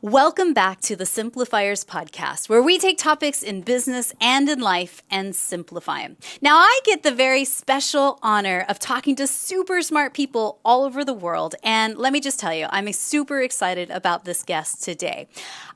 Welcome back to the Simplifiers podcast, where we take topics in business and in life and simplify them. Now, I get the very special honor of talking to super smart people all over the world. And let me just tell you, I'm super excited about this guest today.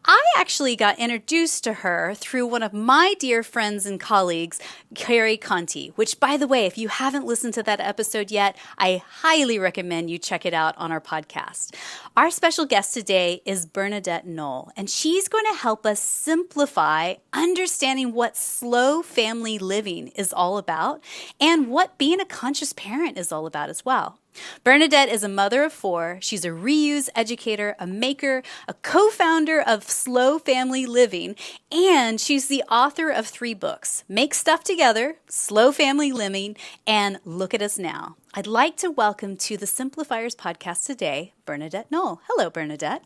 I actually got introduced to her through one of my dear friends and colleagues, Carrie Conti, which, by the way, if you haven't listened to that episode yet, I highly recommend you check it out on our podcast. Our special guest today is Bernadette Noll, and she's going to help us simplify understanding what slow family living is all about and what being a conscious parent is all about as well. Bernadette is a mother of four. She's a reuse educator, a maker, a co-founder of Slow Family Living, and she's the author of 3 books, Make Stuff Together, Slow Family Living, and Look at Us Now. I'd like to welcome to the Simplifiers podcast today, Bernadette Noll. Hello, Bernadette.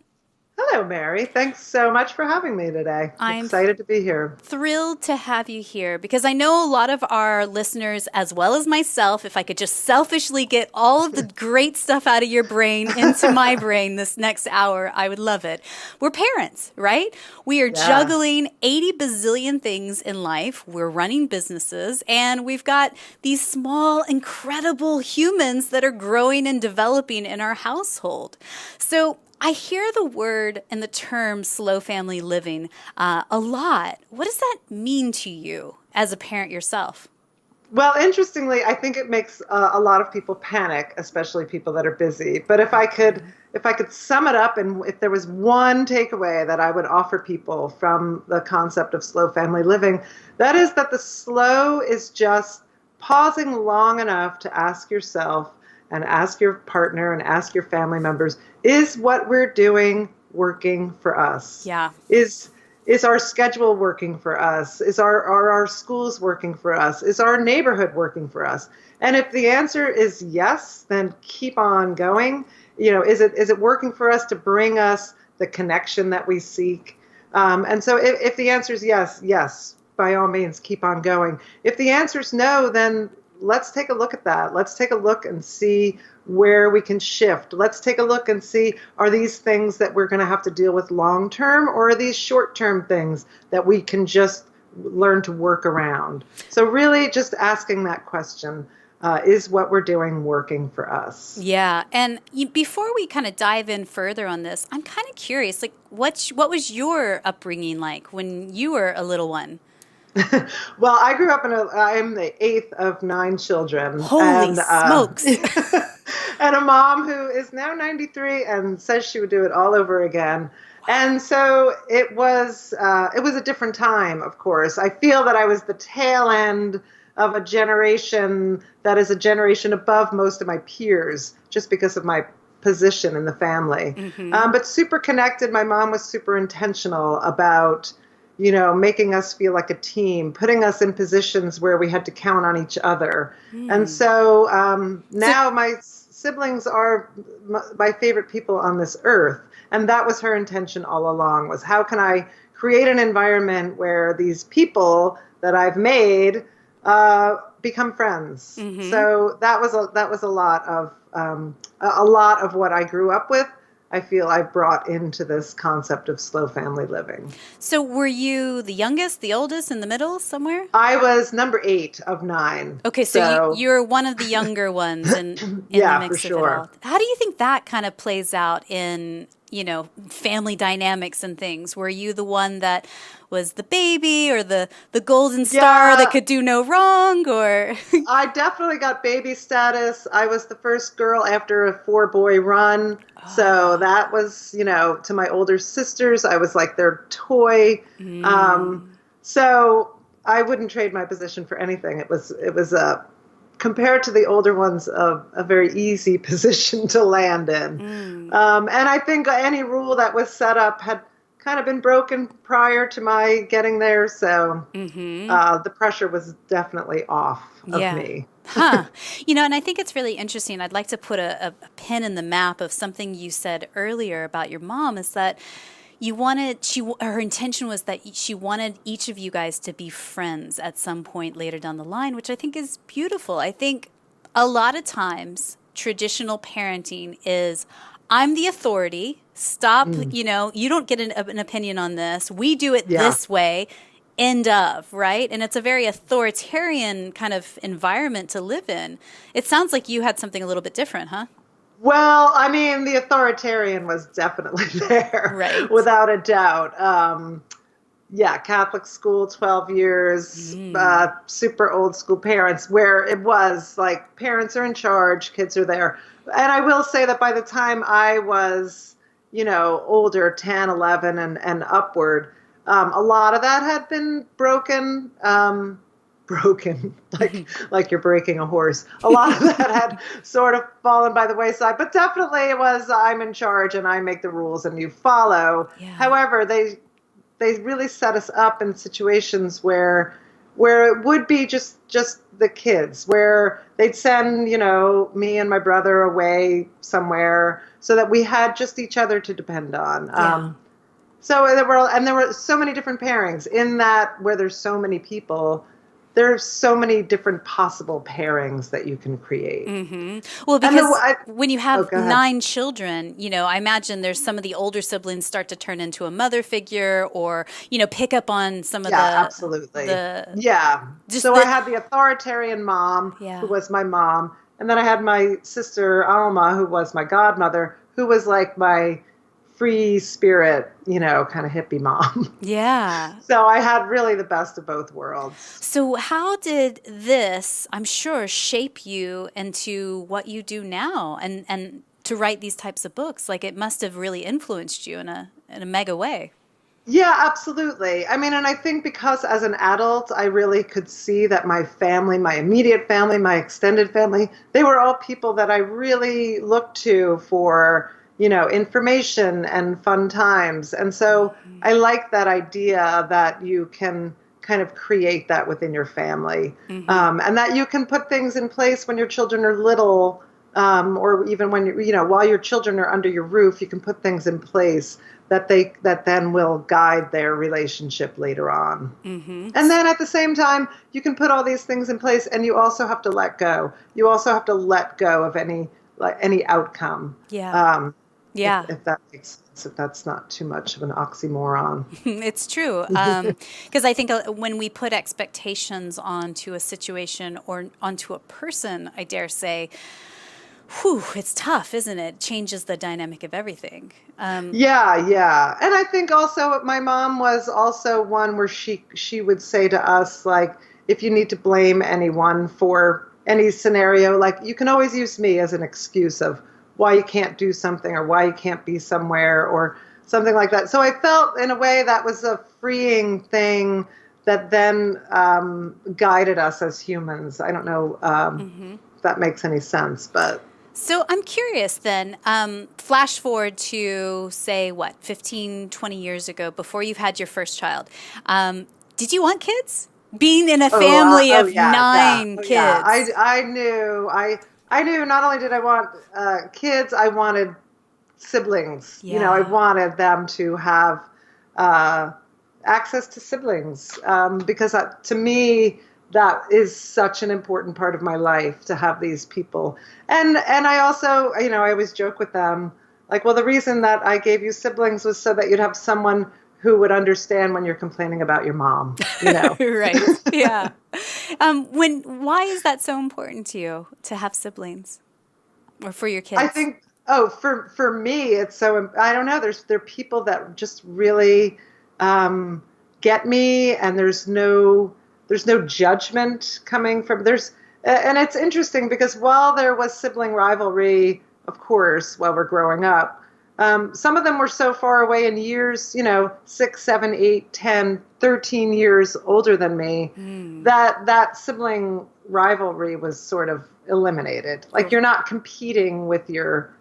Hello, Mary. Thanks so much for having me today. I'm excited to be here. Thrilled to have you here because I know a lot of our listeners, as well as myself, if I could just selfishly get all of the great stuff out of your brain into my brain this next hour, I would love it. We're parents, right? We are juggling 80 bazillion things in life. We're running businesses, and we've got these small, incredible humans that are growing and developing in our household. So I hear the word and the term slow family living a lot. What does that mean to you as a parent yourself? Well, interestingly, I think it makes a lot of people panic, especially people that are busy. But if I could sum it up, and if there was one takeaway that I would offer people from the concept of slow family living, that is that the slow is just pausing long enough to ask yourself and ask your partner and ask your family members, is what we're doing working for us? Yeah. Is our schedule working for us? Are our schools working for us? Is our neighborhood working for us? And if the answer is yes, then keep on going. You know, is it working for us to bring us the connection that we seek? And so if the answer is yes, by all means, keep on going. If the answer is no, then let's take a look at that. Let's take a look and see where we can shift. Let's take a look and see, are these things that we're going to have to deal with long term, or are these short term things that we can just learn to work around? So really just asking that question, is what we're doing working for us? Yeah. And before we kind of dive in further on this, I'm kind of curious, like what was your upbringing like when you were a little one? Well, I grew up I'm the 8th of 9 children. Holy smokes. And a mom who is now 93 and says she would do it all over again. Wow. And so it was a different time, of course. I feel that I was the tail end of a generation that is a generation above most of my peers, just because of my position in the family. Mm-hmm. But super connected. My mom was super intentional about making us feel like a team, putting us in positions where we had to count on each other. And so now my siblings are my favorite people on this earth. And that was her intention all along, was how can I create an environment where these people that I've made become friends. Mm-hmm. So that was a lot of what I grew up with. I feel I brought into this concept of slow family living. So were you the youngest, the oldest, in the middle somewhere? I was number 8 of 9. Okay, so you're one of the younger ones in the mix for sure. Of it all. How do you think that kind of plays out in, family dynamics and things? Were you the one that was the baby or the golden star that could do no wrong? Or I definitely got baby status. I was the first girl after a 4-boy run. Oh. So that was, to my older sisters, I was like their toy. So I wouldn't trade my position for anything. It was compared to the older ones, a very easy position to land in. And I think any rule that was set up had kind of been broken prior to my getting there. So the pressure was definitely off of me. Huh. And I think it's really interesting. I'd like to put a pin in the map of something you said earlier about your mom, is that her intention was that she wanted each of you guys to be friends at some point later down the line, which I think is beautiful. I think a lot of times traditional parenting is, I'm the authority. Stop, you don't get an opinion on this. We do it this way. End of, right? And it's a very authoritarian kind of environment to live in. It sounds like you had something a little bit different, huh? Well, I mean, the authoritarian was definitely there, Right. without a doubt. Catholic school, 12 years, super old school parents, where it was like parents are in charge, kids are there. And I will say that by the time I was, older, 10, 11 and upward, a lot of that had been broken, like you're breaking a horse. A lot of that had sort of fallen by the wayside, but definitely it was, I'm in charge and I make the rules and you follow. Yeah. However, they really set us up in situations where it would be just the kids, where they'd send, me and my brother away somewhere so that we had just each other to depend on. Yeah. So there were so many different pairings in that, where there's so many people, there's so many different possible pairings that you can create. Mm-hmm. Well, because when you have 9 children, I imagine there's some of the older siblings start to turn into a mother figure, or, pick up on some of absolutely. So I had the authoritarian mom, who was my mom. And then I had my sister, Alma, who was my godmother, who was like my free spirit, kind of hippie mom. Yeah. So I had really the best of both worlds. So how did this, I'm sure, shape you into what you do now and to write these types of books? Like, it must have really influenced you in a mega way. Yeah, absolutely. I mean, and I think because as an adult, I really could see that my family, my immediate family, my extended family, they were all people that I really looked to for information and fun times. And so I like that idea that you can kind of create that within your family, and that you can put things in place when your children are little, or even when while your children are under your roof, you can put things in place that then will guide their relationship later on. Mm-hmm. And then at the same time, you can put all these things in place, and you also have to let go. You also have to let go of any outcome. Yeah. If that makes sense, if that's not too much of an oxymoron. It's true. Because I think when we put expectations onto a situation or onto a person, I dare say, it's tough, isn't it? It changes the dynamic of everything. Yeah. And I think also my mom was also one where she would say to us, like, if you need to blame anyone for any scenario, like, you can always use me as an excuse of why you can't do something or why you can't be somewhere or something like that. So I felt in a way that was a freeing thing that then guided us as humans. I don't know if that makes any sense, but. So I'm curious then, flash forward to say 15, 20 years ago, before you've had your first child. Did you want kids? Being in a family of 9 kids. Yeah. I knew not only did I want kids, I wanted siblings. Yeah. I wanted them to have access to siblings, because to me, that is such an important part of my life, to have these people. And I also, I always joke with them, like, well, the reason that I gave you siblings was so that you'd have someone who would understand when you're complaining about your mom, Right. Yeah. Why is that so important to you, to have siblings, or for your kids? I think, for me, it's so, I don't know, there are people that just really get me, and there's no judgment coming from, and it's interesting because while there was sibling rivalry, of course, while we're growing up, some of them were so far away in years, 6, 7, 8, 10, 13 years older than me, that sibling rivalry was sort of eliminated. Like, you're not competing with your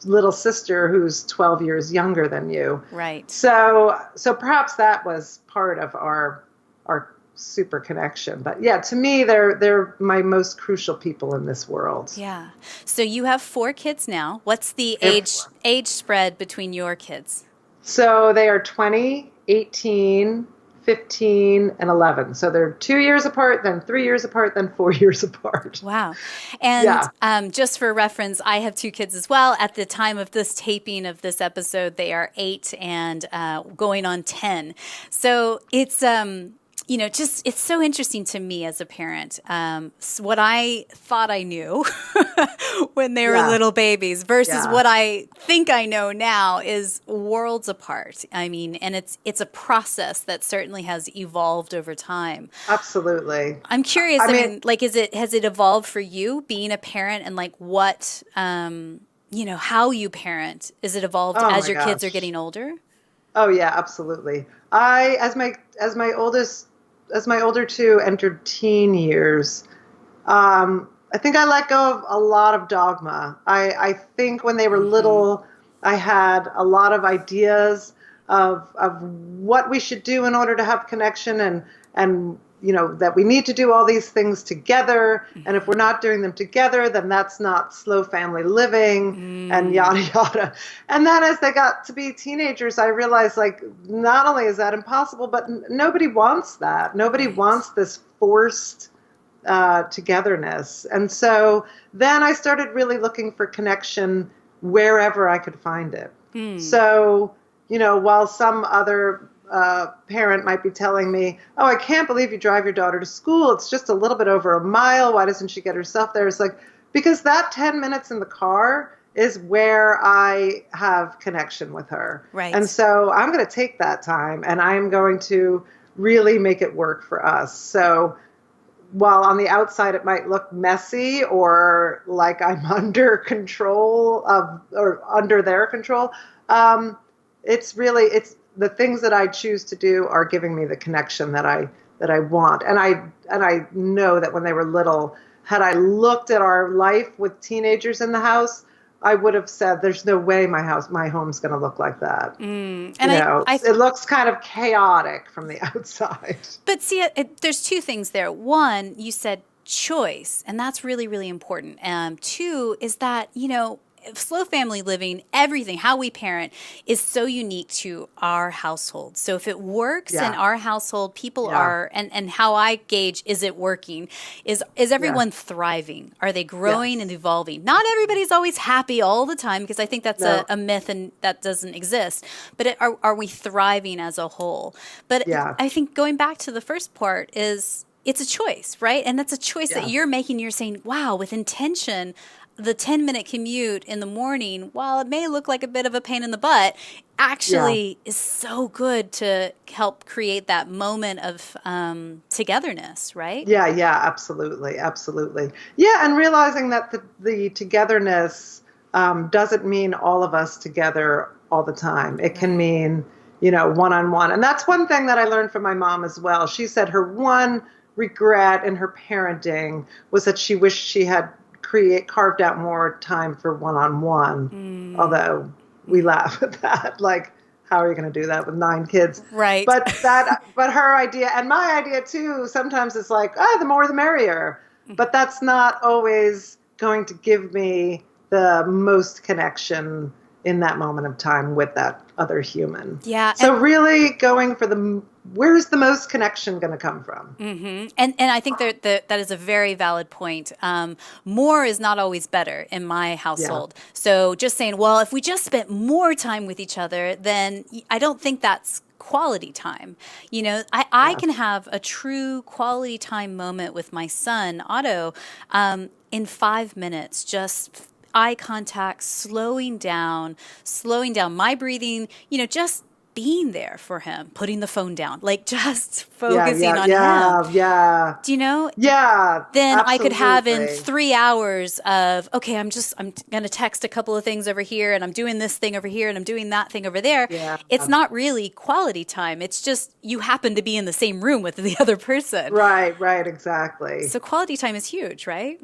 little sister who's 12 years younger than you. Right. So perhaps that was part of our super connection. But yeah, to me, they're my most crucial people in this world. Yeah. So you have 4 kids now. What's the age spread between your kids? So they are 20, 18, 15, and 11. So they're 2 years apart, then 3 years apart, then 4 years apart. Wow. And just for reference, I have two kids as well. At the time of this taping of this episode, they are 8 and going on 10. So it's just it's so interesting to me as a parent. What I thought I knew when they were little babies versus what I think I know now is worlds apart. I mean, and it's a process that certainly has evolved over time. Absolutely. I'm curious. I mean, like, has it evolved for you being a parent, and like what, how you parent? Is it evolved as your kids are getting older? Oh yeah, absolutely. As my older two entered teen years, I think I let go of a lot of dogma. I think when they were little, I had a lot of ideas of what we should do in order to have connection, and that we need to do all these things together. And if we're not doing them together, then that's not slow family living, and yada, yada. And then as they got to be teenagers, I realized, like, not only is that impossible, but nobody wants that. Nobody wants this forced togetherness. And so then I started really looking for connection wherever I could find it. So, while some other parent might be telling me, oh, I can't believe you drive your daughter to school. It's just a little bit over a mile. Why doesn't she get herself there? It's like, because that 10 minutes in the car is where I have connection with her. Right. And so I'm going to take that time and I'm going to really make it work for us. So while on the outside it might look messy or like I'm under control or under their control, it's the things that I choose to do are giving me the connection that I want. And I know that when they were little, had I looked at our life with teenagers in the house, I would have said, there's no way my home's going to look like that. It looks kind of chaotic from the outside. But see, there's two things there. One, you said choice, and that's really, really important. Two is that, slow family living, everything, how we parent is so unique to our household. So if it works in our household, people are, and how I gauge, is it working? Is everyone thriving? Are they growing and evolving? Not everybody's always happy all the time, because I think that's a myth and that doesn't exist. But are we thriving as a whole? But I think going back to the first part is, it's a choice, right? And that's a choice that you're making. You're saying, wow, with intention, the 10-minute commute in the morning, while it may look like a bit of a pain in the butt, actually is so good to help create that moment of togetherness, right? Yeah, absolutely. Absolutely. Yeah, and realizing that the togetherness doesn't mean all of us together all the time. It can mean, one-on-one. And that's one thing that I learned from my mom as well. She said her one regret in her parenting was that she wished she had carved out more time for one-on-one, although we laugh at that. Like, how are you going to do that with 9 kids? Right. But her idea and my idea too, sometimes it's like, the more the merrier. But that's not always going to give me the most connection in that moment of time with that other human. Yeah. So really going for where's the most connection going to come from? Mm-hmm. And I think that is a very valid point. More is not always better in my household. Yeah. So just saying, well, if we just spent more time with each other, then I don't think that's quality time. I can have a true quality time moment with my son, Otto, in 5 minutes, just eye contact, slowing down my breathing, just being there for him, putting the phone down, like just focusing on him. Yeah. Do you know? Yeah. Then absolutely. I could have in 3 hours of, okay, I'm going to text a couple of things over here, and I'm doing this thing over here, and I'm doing that thing over there. Yeah. It's not really quality time. It's just you happen to be in the same room with the other person. Right, exactly. So quality time is huge, right?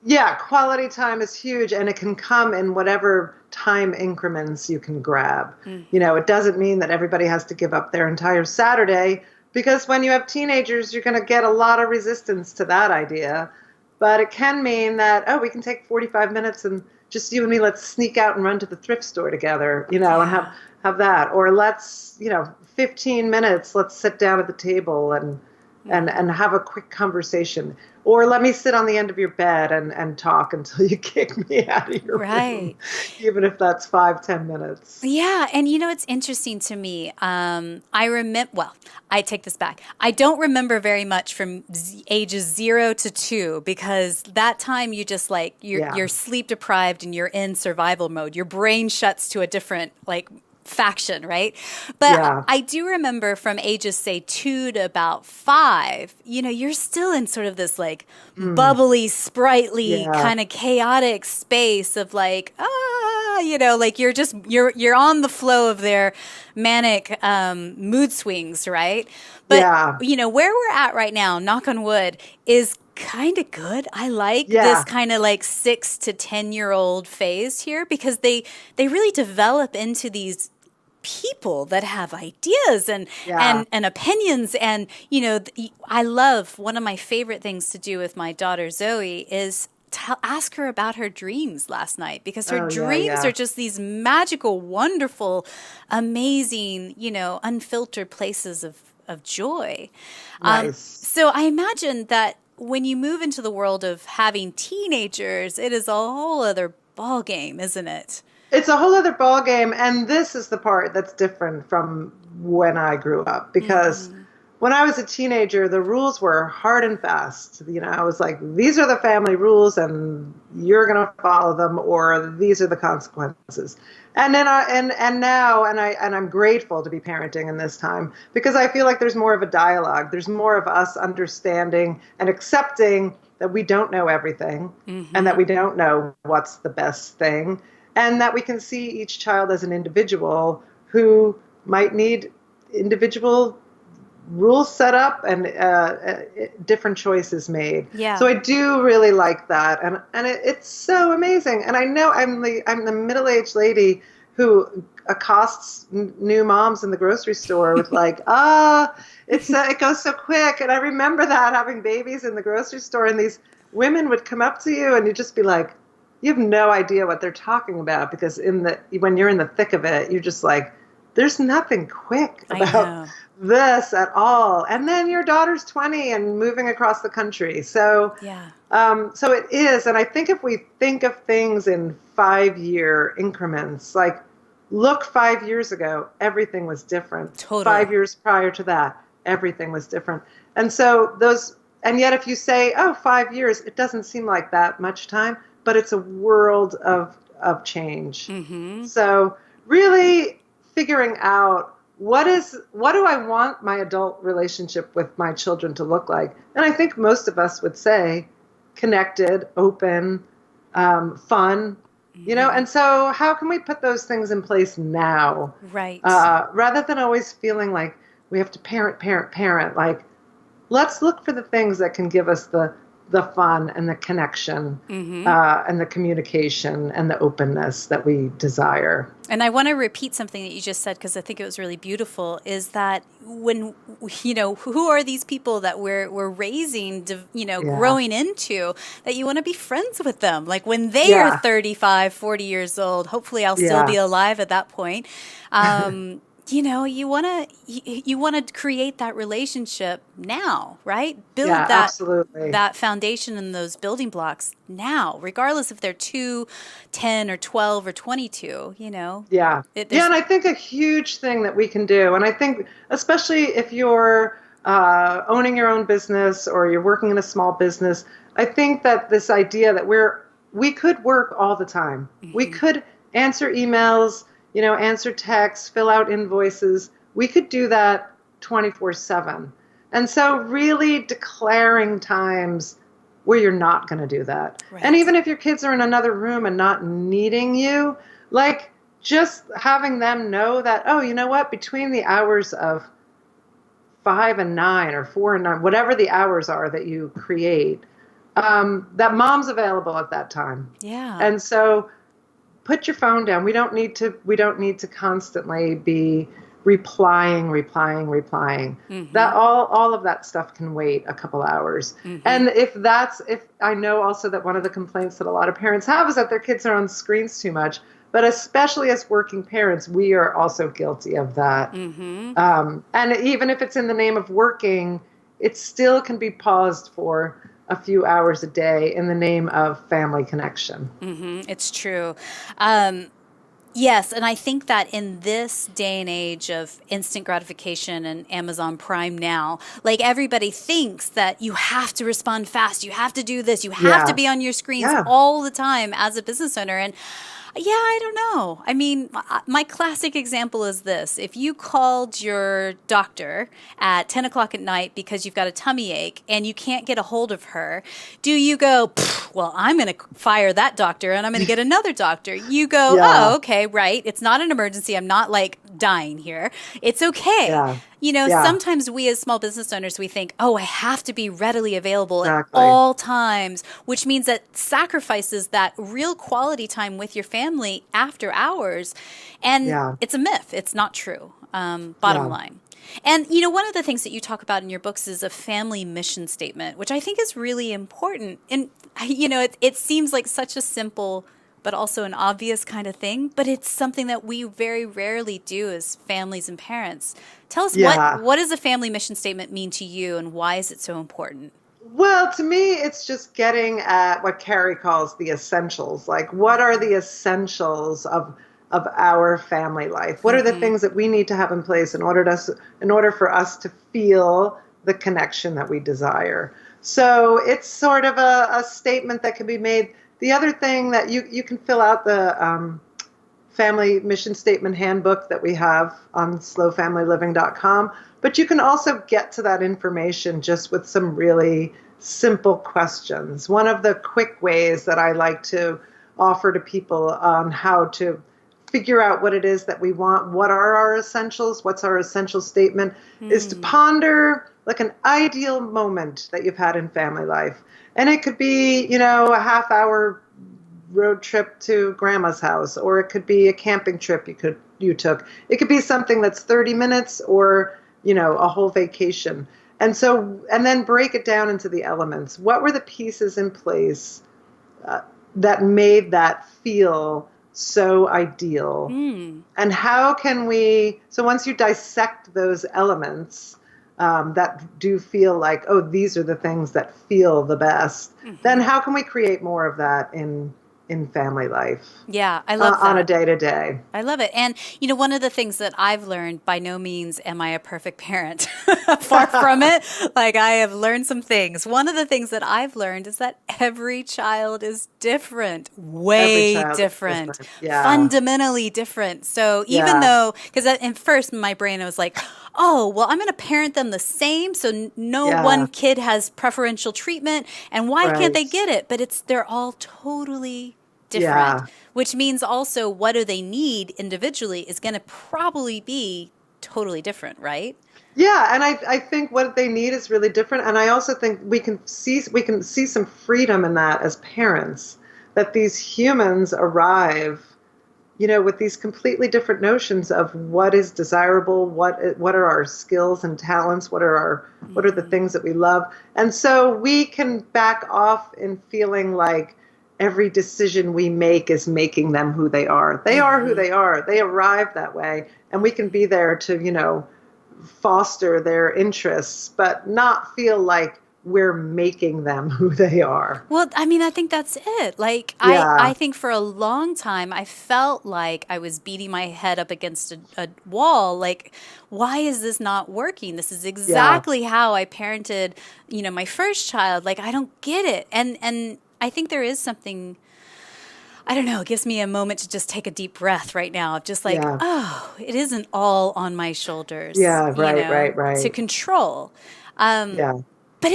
Yeah, quality time is huge, and it can come in whatever time increments you can grab. It doesn't mean that everybody has to give up their entire Saturday, because when you have teenagers, you're going to get a lot of resistance to that idea. But it can mean that, we can take 45 minutes and just you and me, let's sneak out and run to the thrift store together, and have that. Or let's, 15 minutes, let's sit down at the table and have a quick conversation. Or let me sit on the end of your bed and talk until you kick me out of your room, even if that's 5-10 minutes. Yeah. And it's interesting to me. I take this back. I don't remember very much from ages 0 to 2, because that time you just you're sleep deprived and you're in survival mode. Your brain shuts to a different faction, right? But I do remember from ages, say, 2 to about 5, you're still in sort of this bubbly, sprightly, kind of chaotic space of you're on the flow of their manic mood swings, right? But where we're at right now, knock on wood, is kind of good. I like this kind of 6 to 10-year-old phase here, because they really develop into these people that have ideas and opinions. And, I love, one of my favorite things to do with my daughter Zoe is ask her about her dreams last night, because her dreams are just these magical, wonderful, amazing, unfiltered places of joy. Nice. So I imagine that when you move into the world of having teenagers, it is a whole other ball game, isn't it? It's a whole other ball game, and this is the part that's different from when I grew up, because when I was a teenager, the rules were hard and fast. I was like, these are the family rules, and you're going to follow them, or these are the consequences. And then I'm grateful to be parenting in this time, because I feel like there's more of a dialogue. There's more of us understanding and accepting that we don't know everything, and that we don't know what's the best thing. And that we can see each child as an individual who might need individual rules set up and different choices made. Yeah. So I do really like that, and it's so amazing. And I know I'm the middle-aged lady who accosts new moms in the grocery store with it goes so quick. And I remember that, having babies in the grocery store, and these women would come up to you, and you'd just be like, you have no idea what they're talking about, because when you're in the thick of it, you're just like, there's nothing quick about this at all. And then your daughter's 20 and moving across the country. So, so it is. And I think if we think of things in 5-year increments, look 5 years ago, everything was different. Totally. 5 years prior to that, everything was different. And so and yet if you say, 5 years, it doesn't seem like that much time, but it's a world of change. So really figuring out what do I want my adult relationship with my children to look like? And I think most of us would say connected, open, fun, and so how can we put those things in place now? Right. Rather than always feeling like we have to parent, let's look for the things that can give us the fun and the connection and the communication and the openness that we desire. And I want to repeat something that you just said, because I think it was really beautiful, is that when, who are these people that we're raising, growing into, that you want to be friends with them. Like when they are 35, 40 years old, hopefully I'll still be alive at that point. You want to create that relationship now, right? Build that foundation and those building blocks now, regardless if they're 2, 10, or 12, or 22. And I think a huge thing that we can do, and I think especially if you're owning your own business or you're working in a small business, I think that this idea that we could work all the time, we could answer emails, answer texts, fill out invoices. We could do that 24/7. And so really declaring times where you're not going to do that. Right. And even if your kids are in another room and not needing you, just having them know that, between the hours of 5 and 9 or 4 and 9, whatever the hours are that you create, that mom's available at that time. Yeah. And so put your phone down. We don't need to constantly be replying. That all of that stuff can wait a couple hours. And if I know also that one of the complaints that a lot of parents have is that their kids are on screens too much. but especially as working parents, we are also guilty of that. And even if it's in the name of working, it still can be paused for a few hours a day in the name of family connection. It's true. Yes, and I think that in this day and age of instant gratification and Amazon Prime now, like everybody thinks that you have to respond fast, you have to do this, you have to be on your screens all the time as a business owner. And yeah, I don't know. I mean, my classic example is this. If you called your doctor at 10 o'clock at night because you've got a tummy ache and you can't get a hold of her, do you go, well, I'm going to fire that doctor and I'm going to get another doctor? You go, oh, okay, right. It's not an emergency. I'm not like dying here. It's okay. Yeah. You know, sometimes we as small business owners, we think, oh, I have to be readily available at all times, which means that sacrifices that real quality time with your family after hours. And it's a myth. It's not true, bottom line. And, you know, one of the things that you talk about in your books is a family mission statement, which I think is really important. And, you know, it seems like such a simple but also an obvious kind of thing, but it's something that we very rarely do as families and parents. Tell us, what does a family mission statement mean to you, and why is it so important? Well, to me, it's just getting at what Carrie calls the essentials. Like, what are the essentials of our family life? What are the things that we need to have in place in order for us to feel the connection that we desire? So it's sort of a statement that can be made. The other thing that you can fill out the family mission statement handbook that we have on slowfamilyliving.com, but you can also get to that information just with some really simple questions. One of the quick ways that I like to offer to people on how to figure out what it is that we want, what are our essentials, what's our essential statement, is to ponder like an ideal moment that you've had in family life. And it could be, you know, a half-hour road trip to grandma's house, or it could be a camping trip you took. It could be something that's 30 minutes or, you know, a whole vacation. And then break it down into the elements. What were the pieces in place that made that feel so ideal? And how can so once you dissect those elements, that do feel like, oh, these are the things that feel the best, then how can we create more of that in family life? Yeah, I love that. On a day-to-day. I love it. And, you know, one of the things that I've learned, by no means am I a perfect parent. Far from it. Like, I have learned some things. One of the things that I've learned is that every child is different. Way different. Yeah. Fundamentally different. So even though, because at first in my brain I was like, oh, well, I'm going to parent them the same, so no one kid has preferential treatment, and why can't they get it? But they're all totally different, which means also what do they need individually is going to probably be totally different, right? Yeah, and I think what they need is really different, and I also think we can see some freedom in that as parents, that these humans arrive, you know, with these completely different notions of what is desirable, what are our skills and talents, what are the things that we love. And so we can back off in feeling like every decision we make is making them who they are. They are who they are. They arrive that way, and we can be there to, you know, foster their interests, but not feel like we're making them who they are. Well, I mean, I think that's it. Like, I think for a long time, I felt like I was beating my head up against a wall. Like, why is this not working? This is exactly how I parented, you know, my first child. Like, I don't get it. And I think there is something, I don't know, it gives me a moment to just take a deep breath right now. Just like, oh, it isn't all on my shoulders. Yeah, right. To control. But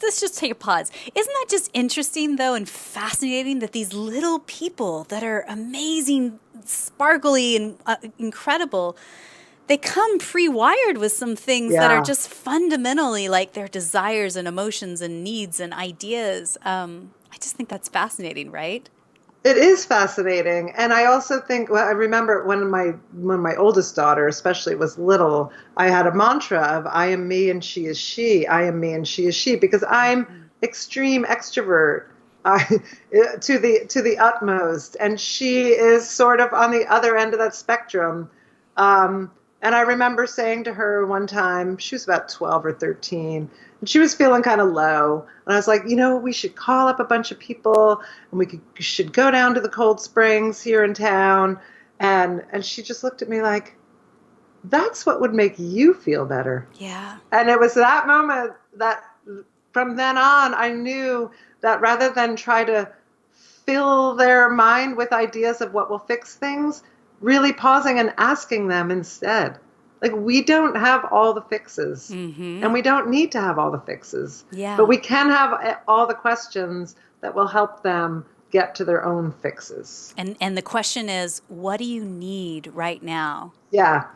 let's just take a pause. Isn't that just interesting, though, and fascinating that these little people that are amazing, sparkly, and incredible, they come pre-wired with some things that are just fundamentally like their desires and emotions and needs and ideas. I just think that's fascinating, right? It is fascinating. And I also think, I remember when my oldest daughter especially was little, I had a mantra of I am me and she is she. I am me and she is she, because I'm extreme extrovert. to the utmost. And she is sort of on the other end of that spectrum. And I remember saying to her one time, she was about 12 or 13, and she was feeling kind of low. And I was like, we should call up a bunch of people, and we should go down to the cold springs here in town. And she just looked at me like, that's what would make you feel better. Yeah. And it was that moment that from then on, I knew that rather than try to fill their mind with ideas of what will fix things, really pausing and asking them instead. Like, we don't have all the fixes, and we don't need to have all the fixes. Yeah. But we can have all the questions that will help them get to their own fixes. And the question is, what do you need right now? Yeah,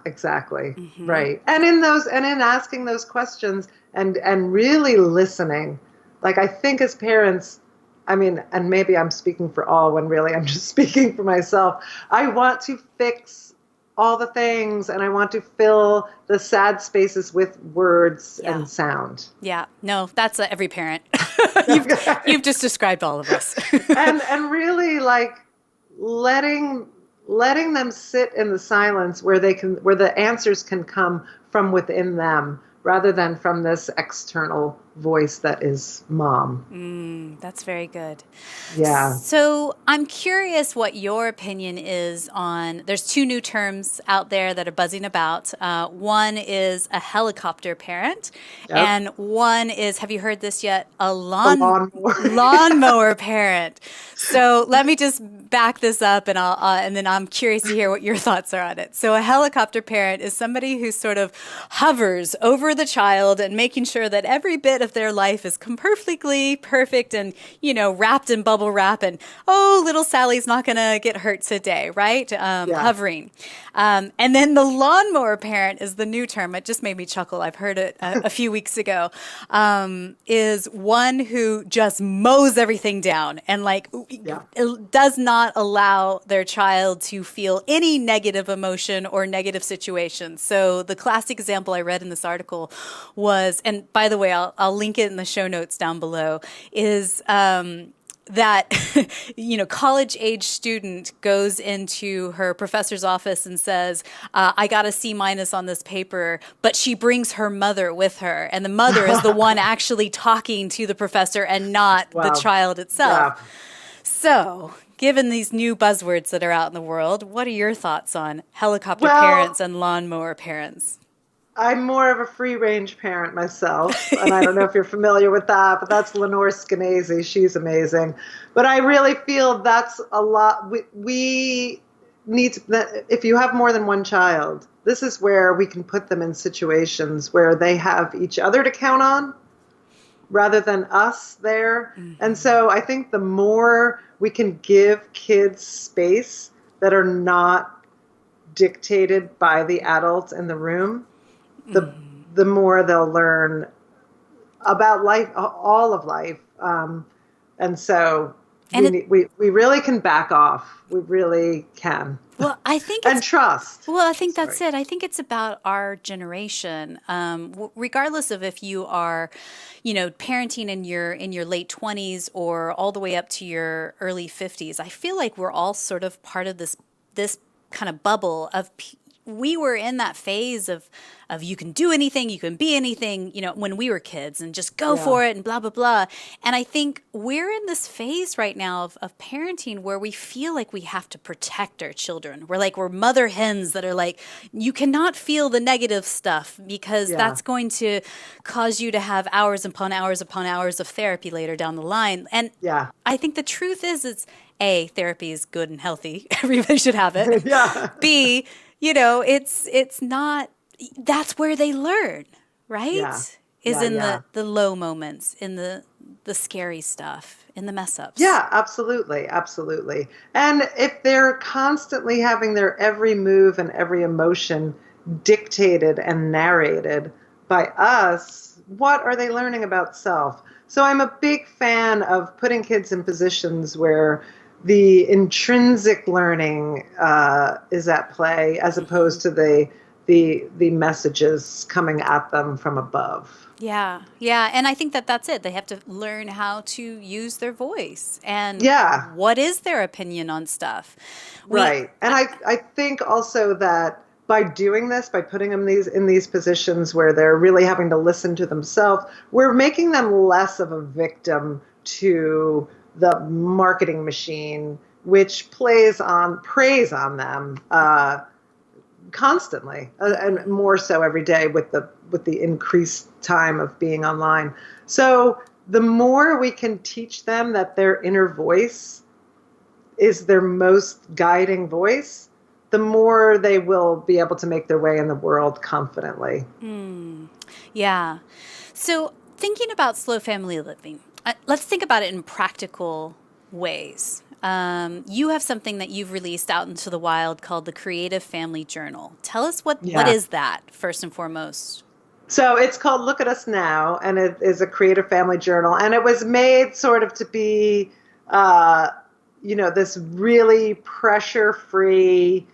exactly. Right. And in asking those questions and really listening, like, I think as parents, I mean, and maybe I'm speaking for all when really I'm just speaking for myself, I want to fix all the things, and I want to fill the sad spaces with words and sound. Yeah. No, that's every parent. You've just described all of us. and really, like, letting them sit in the silence where the answers can come from within them rather than from this external voice that is mom. That's very good. Yeah. So I'm curious what your opinion is on, there's two new terms out there that are buzzing about. One is a helicopter parent, and one is, have you heard this yet? A lawnmower parent. So let me just back this up, and then I'm curious to hear what your thoughts are on it. So a helicopter parent is somebody who sort of hovers over the child and making sure that every bit of their life is perfectly perfect and, wrapped in bubble wrap, and, little Sally's not going to get hurt today, right? Hovering. And then the lawnmower parent is the new term. It just made me chuckle. I've heard it a few weeks ago. Is one who just mows everything down and does not allow their child to feel any negative emotion or negative situation. So the classic example I read in this article was, and by the way, I'll link it in the show notes down below, is that, college age student goes into her professor's office and says, I got a C- on this paper, but she brings her mother with her. And the mother is the one actually talking to the professor and not the child itself. Yeah. So, given these new buzzwords that are out in the world, what are your thoughts on helicopter parents and lawnmower parents? I'm more of a free-range parent myself, and I don't know if you're familiar with that, but that's Lenore Skenazy. She's amazing. But I really feel that's a lot. We need to, if you have more than one child, this is where we can put them in situations where they have each other to count on rather than us there. And so I think the more we can give kids space that are not dictated by the adults in the room, the more they'll learn about life, all of life. And so we really can back off. We really can. Well, I think and trust. Well, I think that's it. I think it's about our generation. Regardless of if you are, parenting in your late 20s or all the way up to your early 50s, I feel like we're all sort of part of this kind of bubble of we were in that phase of you can do anything, you can be anything, when we were kids, and just go for it and blah, blah, blah. And I think we're in this phase right now of parenting where we feel like we have to protect our children. We're mother hens that are like, you cannot feel the negative stuff because that's going to cause you to have hours upon hours upon hours of therapy later down the line. And I think the truth is, it's A, therapy is good and healthy. Everybody should have it. B, it's not, that's where they learn, right? In the low moments, in the scary stuff, in the mess ups. Yeah, absolutely. Absolutely. And if they're constantly having their every move and every emotion dictated and narrated by us, what are they learning about self? So I'm a big fan of putting kids in positions where the intrinsic learning is at play as opposed to the the messages coming at them from above. Yeah. Yeah. And I think that that's it. They have to learn how to use their voice and Yeah. what is their opinion on stuff. Right. And I think also that by doing this, by putting them in these positions where they're really having to listen to themselves, we're making them less of a victim to the marketing machine, which preys on them constantly, and more so every day with the increased time of being online. So the more we can teach them that their inner voice is their most guiding voice, the more they will be able to make their way in the world confidently. Yeah. So thinking about slow family living, let's think about it in practical ways. You have something that you've released out into the wild called the Creative Family Journal. Tell us what is that, first and foremost? So it's called Look at Us Now, and it is a creative family journal. And it was made sort of to be, this really pressure-free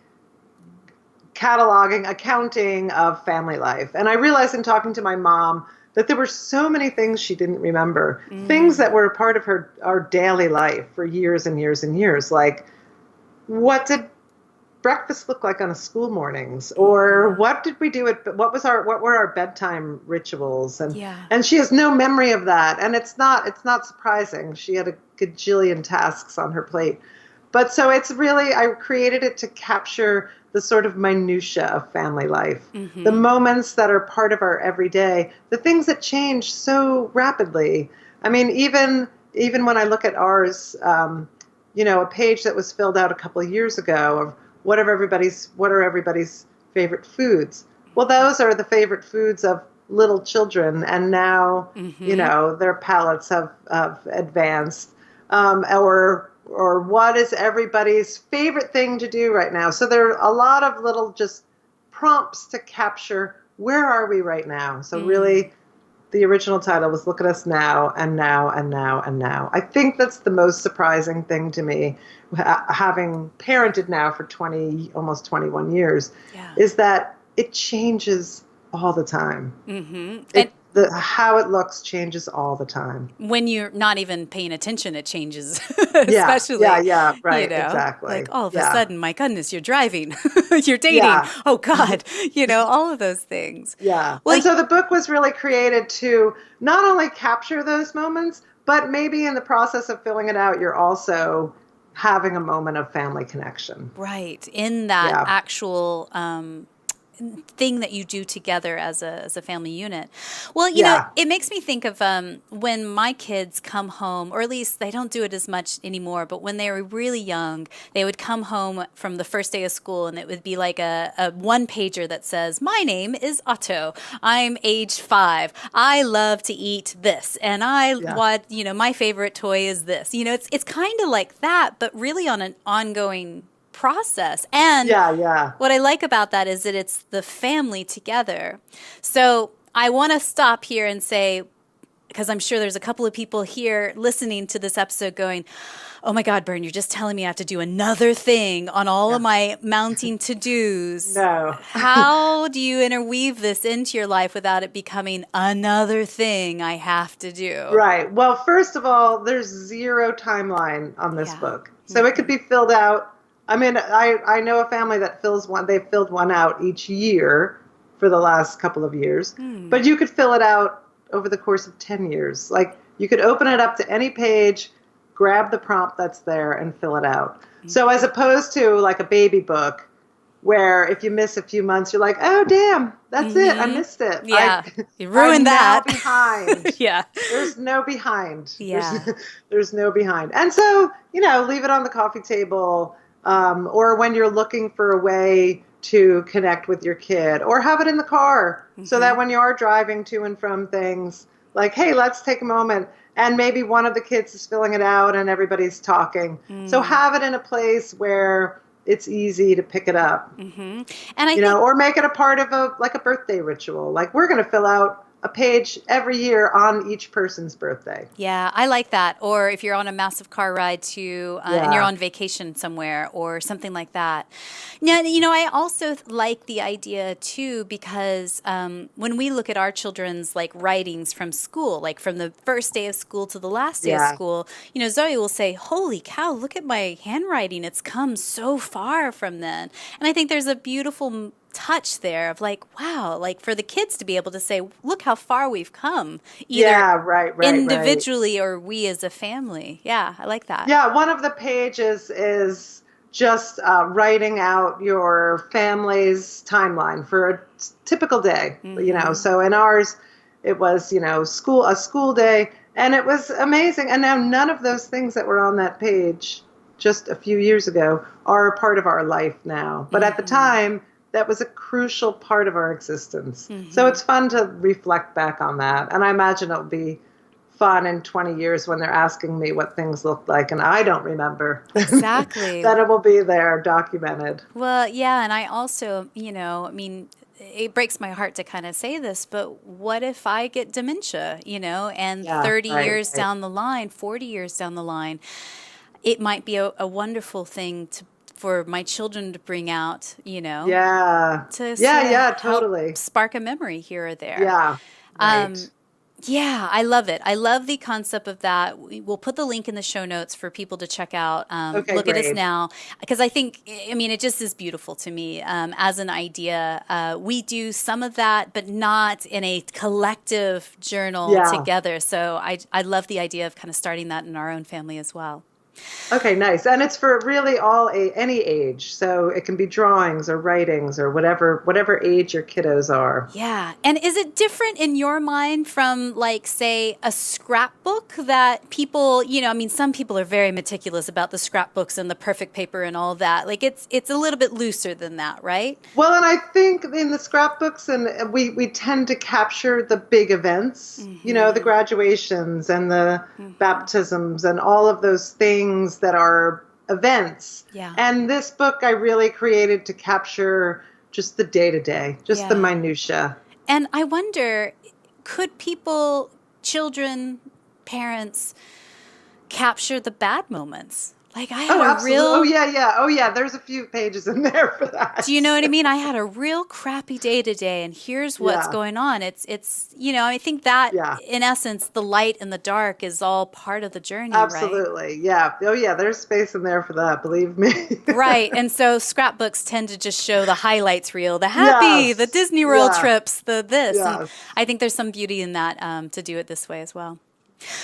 cataloging, accounting of family life. And I realized in talking to my mom that there were so many things she didn't remember, things that were a part of our daily life for years and years and years. Like, what did breakfast look like on a school mornings, or what did we do what were our bedtime rituals? And she has no memory of that. And it's not surprising. She had a gajillion tasks on her plate. But so it's really, I created it to capture the sort of minutia of family life, the moments that are part of our everyday, the things that change so rapidly. I mean, even when I look at ours, a page that was filled out a couple of years ago of what are everybody's favorite foods? Well, those are the favorite foods of little children, and now their palates have advanced, or what is everybody's favorite thing to do right now? So there are a lot of little just prompts to capture where are we right now. So really, the original title was Look at Us Now, and Now, and Now, and Now. I think that's the most surprising thing to me, having parented now for almost 21 years, is that it changes all the time. How it looks changes all the time. When you're not even paying attention, it changes. Especially, right, exactly. Like all of a sudden, my goodness, you're driving, you're dating. Oh God, all of those things. Yeah. Well, and so the book was really created to not only capture those moments, but maybe in the process of filling it out, you're also having a moment of family connection. Right. In that actual thing that you do together as a family unit. Well, it makes me think of when my kids come home, or at least they don't do it as much anymore, but when they were really young, they would come home from the first day of school and it would be like a one pager that says, my name is Otto. I'm age 5. I love to eat this. And my favorite toy is this. It's kind of like that, but really on an ongoing process. And what I like about that is that it's the family together. So I want to stop here and say, because I'm sure there's a couple of people here listening to this episode going, oh my God, Bern, you're just telling me I have to do another thing on all of my mounting to-dos. No. How do you interweave this into your life without it becoming another thing I have to do? Right. Well, first of all, there's zero timeline on this book. So it could be filled out. I mean, I know a family that they've filled one out each year for the last couple of years, but you could fill it out over the course of 10 years. Like, you could open it up to any page, grab the prompt that's there, and fill it out. So as opposed to like a baby book, where if you miss a few months, you're like, oh, damn, that's it. I missed it. Yeah, you ruined that. I'm now behind. There's no behind. There's no behind. And so, leave it on the coffee table, or when you're looking for a way to connect with your kid, or have it in the car so that when you are driving to and from things, like, hey, let's take a moment, and maybe one of the kids is filling it out and everybody's talking. So have it in a place where it's easy to pick it up, and I think, or make it a part of a birthday ritual. Like, we're going to fill out a page every year on each person's birthday. Yeah, I like that. Or if you're on a massive car ride to, and you're on vacation somewhere or something like that. Now, I also like the idea too, because when we look at our children's like writings from school, like from the first day of school to the last day of school, Zoe will say, holy cow, look at my handwriting. It's come so far from then. And I think there's a beautiful touch there of like, wow, like for the kids to be able to say, look how far we've come, either individually or we as a family. Yeah, I like that. Yeah, one of the pages is just writing out your family's timeline for a typical day. So in ours, it was, a school day, and it was amazing. And now none of those things that were on that page just a few years ago are a part of our life now. But at the time, that was a crucial part of our existence. So it's fun to reflect back on that. And I imagine it'll be fun in 20 years when they're asking me what things look like and I don't remember. Exactly. Then it will be there documented. Well, yeah. And I also, it breaks my heart to kind of say this, but what if I get dementia, and 30 years down the line, 40 years down the line, it might be a wonderful thing for my children to bring out, to totally spark a memory here or there. Yeah. Right. Yeah, I love it. I love the concept of that. We'll put the link in the show notes for people to check out. Look at us now, because I think, it just is beautiful to me as an idea. We do some of that, but not in a collective journal together. So I love the idea of kind of starting that in our own family as well. Okay, nice. And it's for really any age. So it can be drawings or writings or whatever age your kiddos are. Yeah. And is it different in your mind from, like, say, a scrapbook that people, some people are very meticulous about the scrapbooks and the perfect paper and all that. Like, it's a little bit looser than that, right? Well, and I think in the scrapbooks, and we tend to capture the big events, the graduations and the baptisms and all of those things that are events. Yeah. And this book I really created to capture just the day-to-day, just the minutia. And I wonder, could people, children, parents, capture the bad moments? Like I had There's a few pages in there for that. Do you know what I mean? I had a real crappy day today, and here's what's going on. It's I think that in essence, the light and the dark is all part of the journey, Absolutely. Right? Yeah. Oh yeah, there's space in there for that, believe me. Right. And so scrapbooks tend to just show the highlights reel, the happy, the Disney World trips, the this. Yes. And I think there's some beauty in that to do it this way as well.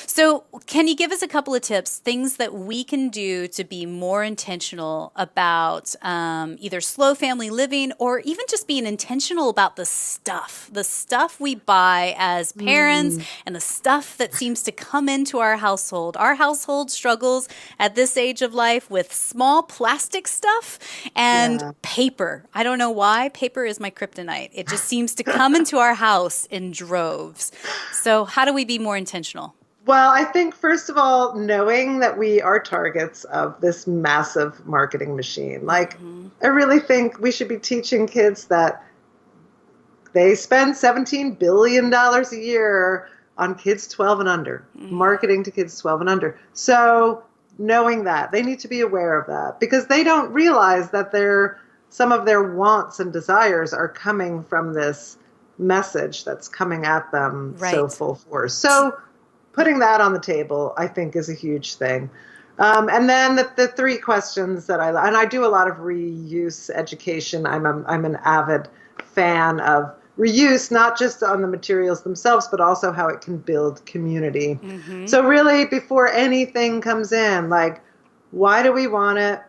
So can you give us a couple of tips, things that we can do to be more intentional about either slow family living or even just being intentional about the stuff we buy as parents and the stuff that seems to come into our household. Our household struggles at this age of life with small plastic stuff and paper. I don't know why. Paper is my kryptonite. It just seems to come into our house in droves. So how do we be more intentional? Well, I think, first of all, knowing that we are targets of this massive marketing machine. Like, I really think we should be teaching kids that they spend $17 billion a year on kids 12 and under, marketing to kids 12 and under. So knowing that, they need to be aware of that because they don't realize that some of their wants and desires are coming from this message that's coming at them so full force. So putting that on the table, I think, is a huge thing. And then the three questions that I do a lot of reuse education. I'm an avid fan of reuse, not just on the materials themselves, but also how it can build community. So really, before anything comes in, like, why do we want it?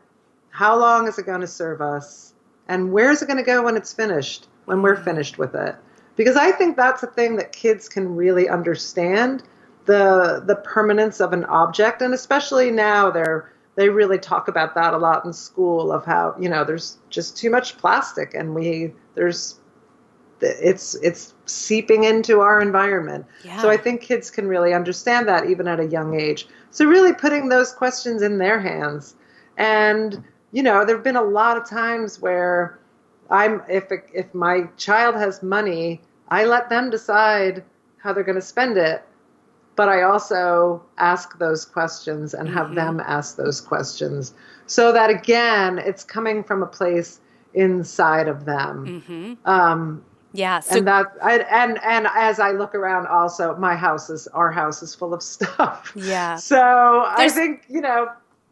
How long is it going to serve us? And where is it going to go when it's finished, when we're finished with it? Because I think that's a thing that kids can really understand. The permanence of an object, and especially now they really talk about that a lot in school of how there's just too much plastic and it's seeping into our environment. So I think kids can really understand that even at a young age. So really putting those questions in their hands, and there've been a lot of times where if my child has money, I let them decide how they're going to spend it. But I also ask those questions and have them ask those questions so that, again, it's coming from a place inside of them. Yeah. So, and as I look around also, our house is full of stuff. Yeah. So I think,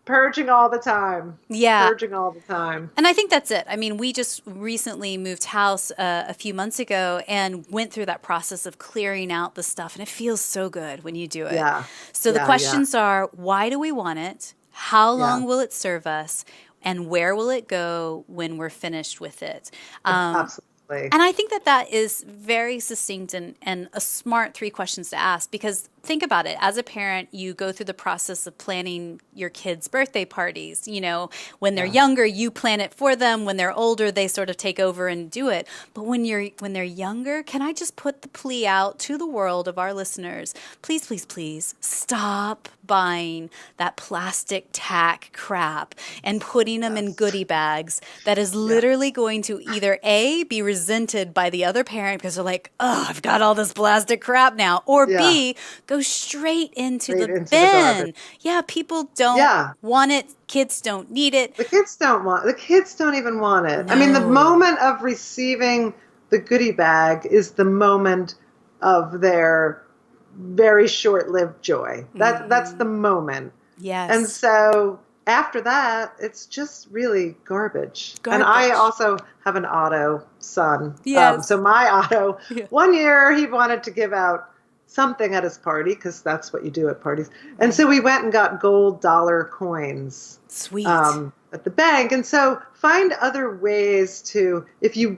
purging all the time. Yeah. Purging all the time. And I think that's it. I mean, we just recently moved house a few months ago and went through that process of clearing out the stuff. And it feels so good when you do it. Yeah. So the questions are, why do we want it? How long will it serve us? And where will it go when we're finished with it? Absolutely. And I think that is very succinct and a smart 3 questions to ask, because think about it. As a parent, you go through the process of planning your kids' birthday parties. When they're younger, you plan it for them. When they're older, they sort of take over and do it. But when they're younger, can I just put the plea out to the world of our listeners? Please, please, please stop buying that plastic tack crap and putting them in goodie bags that is literally going to either A, be resented by the other parent because they're like, oh, I've got all this plastic crap now, or B, go straight into the bin. People don't want it. Kids don't need it. The kids don't even want it. No. I mean, the moment of receiving the goodie bag is the moment of their very short-lived joy. That's the moment. Yes. And so after that, it's just really garbage. And I also have an Otto son. Yes. So my Otto, one year he wanted to give out something at his party, because that's what you do at parties. And so we went and got gold dollar coins. Sweet. At the bank. And so find other ways to, if you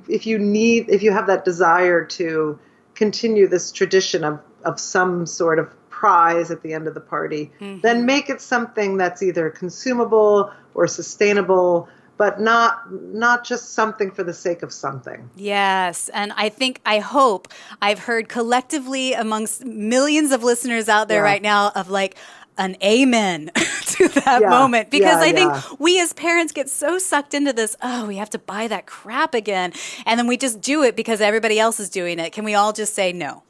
have that desire to continue this tradition of some sort of prize at the end of the party, then make it something that's either consumable or sustainable, but not just something for the sake of something. Yes. And I hope I've heard collectively amongst millions of listeners out there right now of like an amen to that moment. Because I think we as parents get so sucked into this, we have to buy that crap again. And then we just do it because everybody else is doing it. Can we all just say no?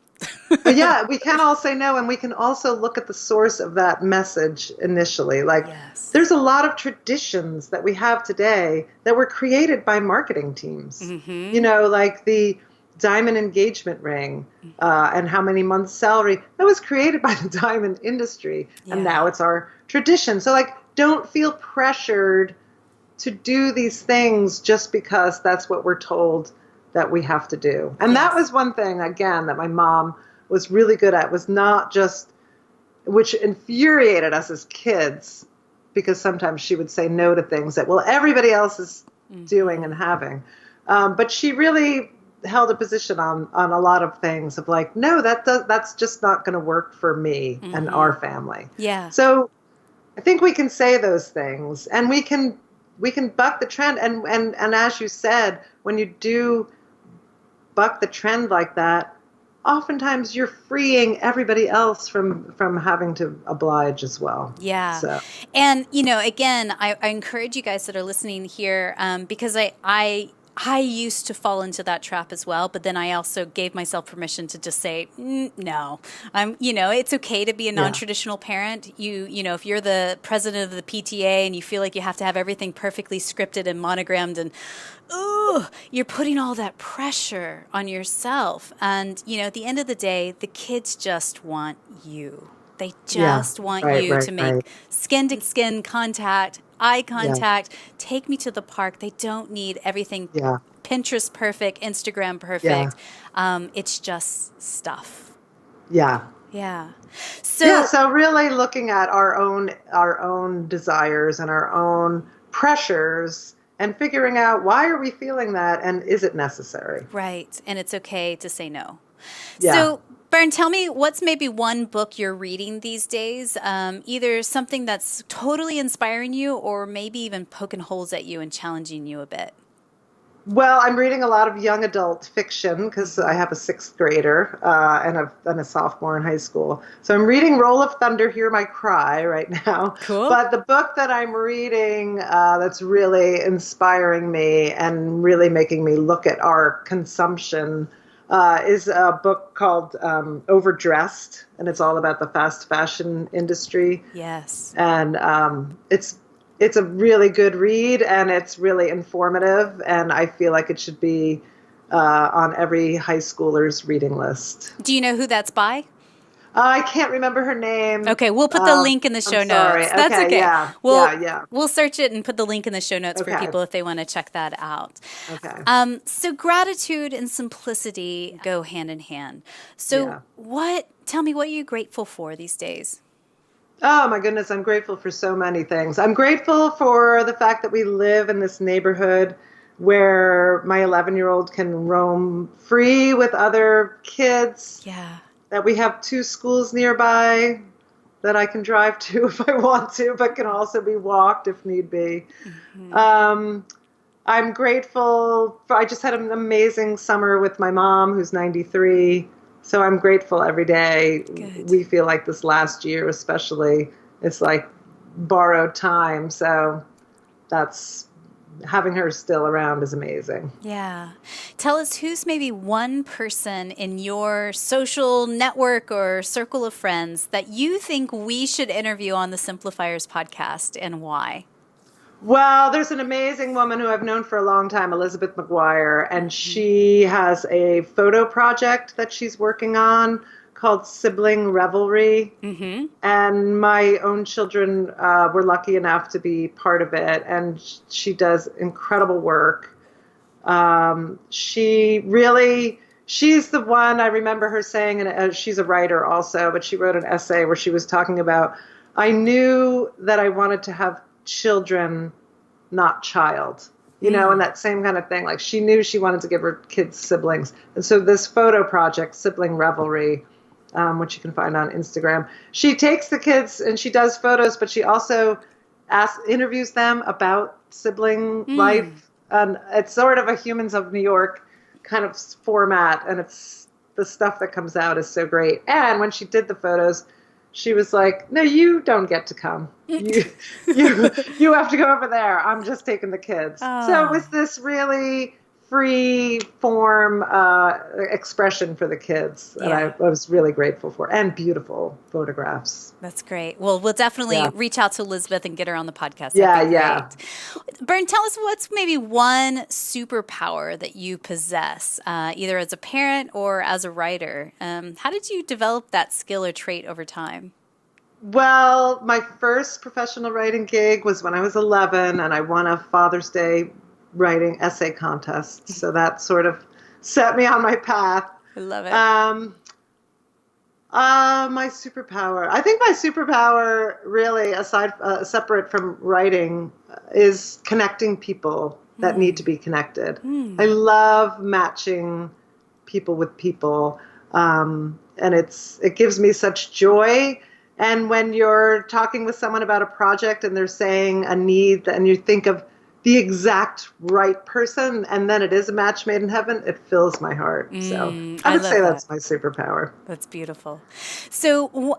We can all say no, and we can also look at the source of that message initially. Like, there's a lot of traditions that we have today that were created by marketing teams. Like the diamond engagement ring and how many months' salary. That was created by the diamond industry, and now it's our tradition. So, like, don't feel pressured to do these things just because that's what we're told that we have to do. And that was one thing, again, that my mom was really good at, was not just, which infuriated us as kids, because sometimes she would say no to things that, everybody else is doing and having. But she really held a position on a lot of things of like, no, that's just not going to work for me and our family. Yeah. So I think we can say those things, and we can buck the trend. And as you said, when you do buck the trend like that, oftentimes you're freeing everybody else from having to oblige as well. Yeah. So. And, again, I encourage you guys that are listening here, because I used to fall into that trap as well, but then I also gave myself permission to just say, no. It's okay to be a non-traditional parent. If you're the president of the PTA and you feel like you have to have everything perfectly scripted and monogrammed, and you're putting all that pressure on yourself. And, at the end of the day, the kids just want you. They just want you to make skin-to-skin contact, eye contact, take me to the park. They don't need everything Pinterest perfect, Instagram perfect. It's just stuff. Yeah. Yeah. So really looking at our own desires and our own pressures and figuring out, why are we feeling that, and is it necessary? Right. And it's okay to say no. Yeah. So, Bern, tell me, what's maybe one book you're reading these days? Either something that's totally inspiring you, or maybe even poking holes at you and challenging you a bit. Well, I'm reading a lot of young adult fiction because I have a 6th grader and a sophomore in high school. So I'm reading Roll of Thunder, Hear My Cry right now. Cool. But the book that I'm reading that's really inspiring me and really making me look at our consumption is a book called Overdressed, and it's all about the fast fashion industry. Yes. And it's a really good read, and it's really informative, and I feel like it should be on every high schooler's reading list. Do you know who that's by? I can't remember her name. Okay, we'll put the link in the show I'm sorry. notes. That's okay. Yeah, We'll search it and put the link in the show notes for people if they want to check that out. Okay. So gratitude and simplicity go hand in hand. So tell me what you're grateful for these days. Oh my goodness, I'm grateful for so many things. I'm grateful for the fact that we live in this neighborhood where my 11-year-old can roam free with other kids. Yeah. That we have 2 schools nearby that I can drive to if I want to, but can also be walked if need be. Mm-hmm. I'm grateful I just had an amazing summer with my mom, who's 93. So I'm grateful every day. Good. We feel like this last year especially, it's like borrowed time. So having her still around is amazing. Yeah. Tell us, who's maybe one person in your social network or circle of friends that you think we should interview on the Simplifiers podcast, and why? Well, there's an amazing woman who I've known for a long time, Elizabeth McGuire, and she has a photo project that she's working on called Sibling Revelry. Mm-hmm. And my own children were lucky enough to be part of it. And she does incredible work. She's the one, I remember her saying, and she's a writer also, but she wrote an essay where she was talking about, I knew that I wanted to have children, not child. And that same kind of thing. Like she knew she wanted to give her kids siblings. And so this photo project, Sibling Revelry, which you can find on Instagram. She takes the kids and she does photos, but she also interviews them about sibling life. And it's sort of a Humans of New York kind of format, and it's the stuff that comes out is so great. And when she did the photos, she was like, "No, you don't get to come. You have to go over there. I'm just taking the kids." Oh. So it was this really free form expression for the kids that I was really grateful for, and beautiful photographs. That's great. Well, we'll definitely reach out to Elizabeth and get her on the podcast. Yeah. Bern, tell us what's maybe one superpower that you possess, either as a parent or as a writer. How did you develop that skill or trait over time? Well, my first professional writing gig was when I was 11, and I won a Father's Day writing essay contest. So that sort of set me on my path. I love it. My superpower. I think my superpower really, separate from writing, is connecting people that need to be connected. I love matching people with people. And it gives me such joy. And when you're talking with someone about a project and they're saying a need, and you think of the exact right person, and then it is a match made in heaven, it fills my heart. So I would say that's my superpower. That's beautiful. So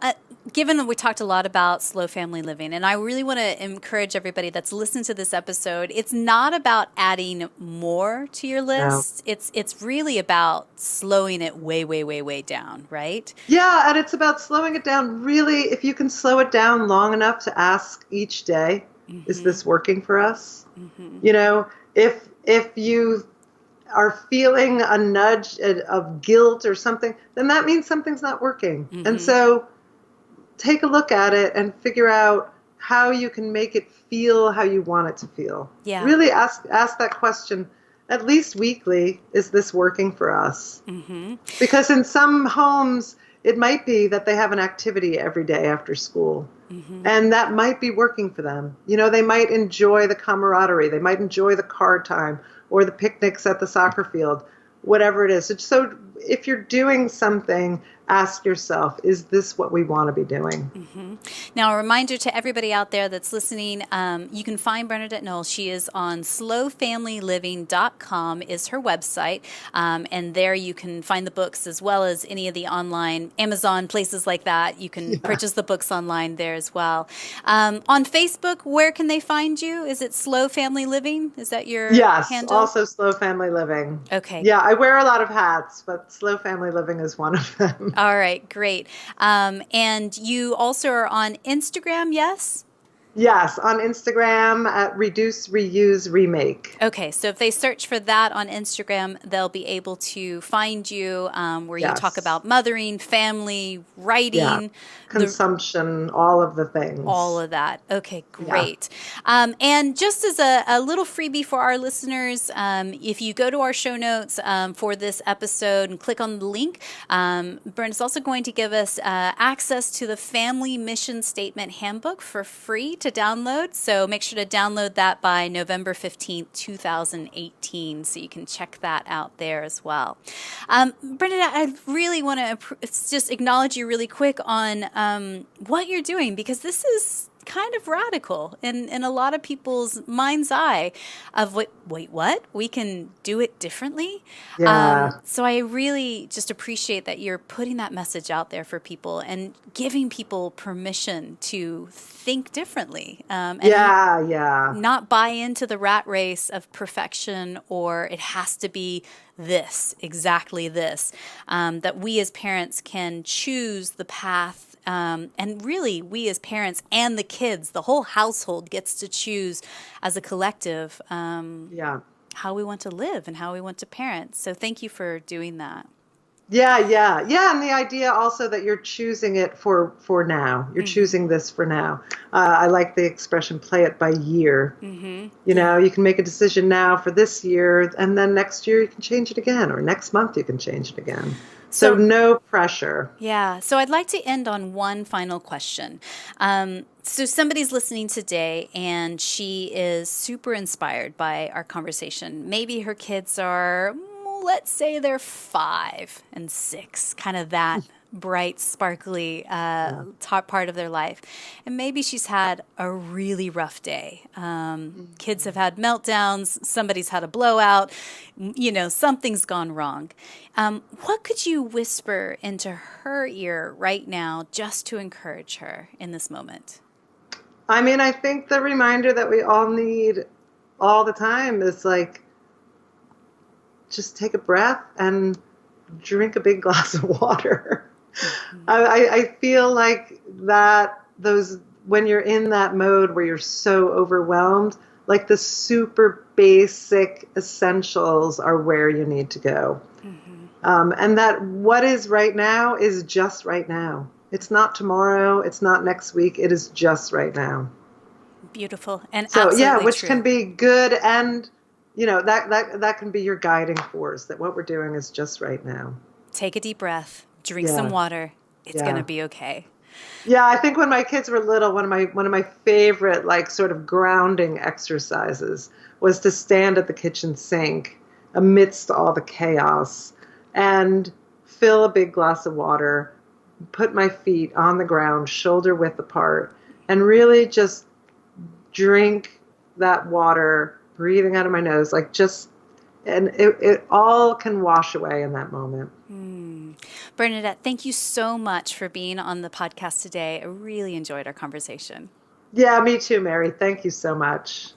given that we talked a lot about slow family living, and I really want to encourage everybody that's listened to this episode, it's not about adding more to your list. No. It's really about slowing it way, way, way, way down, right? Yeah, and it's about slowing it down. Really, if you can slow it down long enough to ask each day, is this working for us? If you are feeling a nudge of guilt or something, then that means something's not working. And so take a look at it and figure out how you can make it feel how you want it to feel. Yeah. Really ask that question at least weekly. Is this working for us? Because in some homes, it might be that they have an activity every day after school. And that might be working for them. They might enjoy the camaraderie. They might enjoy the card time or the picnics at the soccer field, whatever it is. So if you're doing something ask yourself, is this what we want to be doing? Mm-hmm. Now, a reminder to everybody out there that's listening, you can find Bernadette Noll. She is on slowfamilyliving.com is her website. And there you can find the books as well as any of the online Amazon places like that. You can purchase the books online there as well. On Facebook, where can they find you? Is it Slow Family Living? Is that your handle? Also Slow Family Living. Okay. Yeah, I wear a lot of hats, but Slow Family Living is one of them. All right, great. And you also are on Instagram, yes? Yes, on Instagram at Reduce, Reuse, Remake. Okay, so if they search for that on Instagram, they'll be able to find you where you talk about mothering, family, writing. Consumption, all of the things. All of that. Okay, great. Yeah. And just as a little freebie for our listeners, if you go to our show notes for this episode and click on the link, Bern's also going to give us access to the Family Mission Statement Handbook for free to download. So make sure to download that by November 15th, 2018. So you can check that out there as well. Bernadette, I really want to just acknowledge you really quick on what you're doing, because this is kind of radical in a lot of people's mind's eye of wait, what? We can do it differently? Yeah. So I really just appreciate that you're putting that message out there for people and giving people permission to think differently. And not buy into the rat race of perfection or it has to be this, exactly this, that we as parents can choose the path. And really, we as parents and the kids, the whole household gets to choose as a collective how we want to live and how we want to parent. So thank you for doing that. Yeah. And the idea also that you're choosing it for now. You're choosing this for now. I like the expression, play it by year. You know, you can make a decision now for this year, and then next year you can change it again, or next month you can change it again. So no pressure. Yeah. So I'd like to end on one final question. So somebody's listening today and she is super inspired by our conversation. Maybe her kids are, let's say they're 5 and 6, kind of that bright, sparkly top part of their life. And maybe she's had a really rough day. Kids have had meltdowns. Somebody's had a blowout. You know, something's gone wrong. What could you whisper into her ear right now just to encourage her in this moment? I mean, I think the reminder that we all need all the time is like, just take a breath and drink a big glass of water. I feel like that when you're in that mode where you're so overwhelmed, like the super basic essentials are where you need to go. And that what is right now is just right now. It's not tomorrow. It's not next week. It is just right now. Beautiful. And so, absolutely which true. can be good, and you know, that can be your guiding force, that what we're doing is just right now. Take a deep breath, drink some water. It's going to be okay. Yeah, I think when my kids were little, one of my favorite like sort of grounding exercises was to stand at the kitchen sink amidst all the chaos and fill a big glass of water, put my feet on the ground, shoulder width apart, and really just drink that water, breathing out of my nose, and it all can wash away in that moment. Bernadette, thank you so much for being on the podcast today. I really enjoyed our conversation. Yeah, me too, Mary. Thank you so much.